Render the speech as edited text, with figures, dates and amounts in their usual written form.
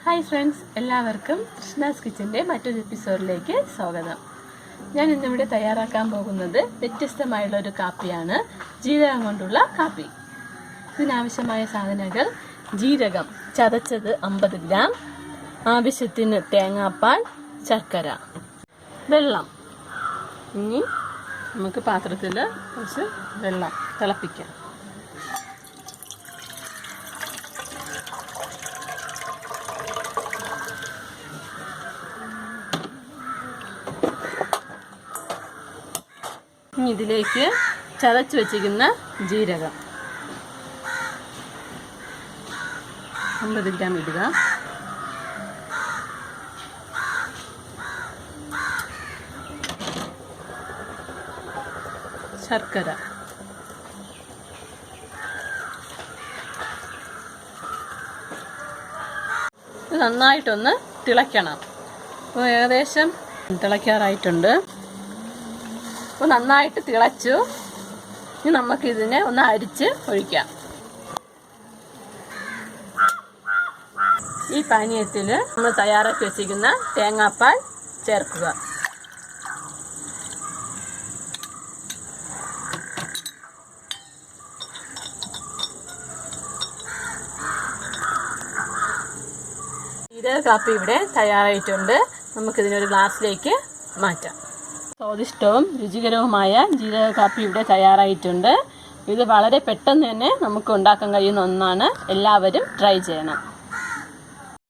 Hi friends, എല്ലാവർക്കും കൃഷ്ണാസ് കിച്ചൻ്റെ മറ്റൊരു എപ്പിസോഡിലേക്ക് സ്വാഗതം. ഞാൻ ഇന്നിവിടെ തയ്യാറാക്കാൻ പോകുന്നത് വ്യത്യസ്തമായുള്ളൊരു കാപ്പിയാണ്, ജീരകം കൊണ്ടുള്ള കാപ്പി. ഇതിനാവശ്യമായ സാധനങ്ങൾ: ജീരകം ചതച്ചത് 50 ഗ്രാം, ആവശ്യത്തിന് തേങ്ങാപ്പാൽ, ശർക്കര, വെള്ളം. ഇനി നമുക്ക് പാത്രത്തിൽ കുറച്ച് വെള്ളം തിളപ്പിക്കാം. ഇനി ഇതിലേക്ക് ചതച്ച് വെച്ചിരിക്കുന്ന ജീരകം 50 ഗ്രാം ഇടുക. ശർക്കര, ഇത് നന്നായിട്ടൊന്ന് തിളയ്ക്കണം. അപ്പോൾ ഏകദേശം തിളയ്ക്കാറായിട്ടുണ്ട്. അപ്പോൾ നന്നായിട്ട് തിളച്ചു. ഇനി നമുക്കിതിനെ ഒന്ന് അരിച്ച് ഒഴിക്കാം. ഈ പാനീയത്തിൽ നമ്മൾ തയ്യാറാക്കി വെച്ചിരിക്കുന്ന തേങ്ങാപ്പാൽ ചേർക്കുക. ജീരക കാപ്പി ഇവിടെ തയ്യാറായിട്ടുണ്ട്. നമുക്കിതിനൊരു ഗ്ലാസ്സിലേക്ക് മാറ്റാം. സ്വാദിഷ്ടവും രുചികരവുമായ ജീരക കാപ്പി ഇവിടെ തയ്യാറായിട്ടുണ്ട്. ഇത് വളരെ പെട്ടെന്ന് തന്നെ നമുക്ക് ഉണ്ടാക്കാൻ കഴിയുന്ന ഒന്നാണ്. എല്ലാവരും ട്രൈ ചെയ്യണം.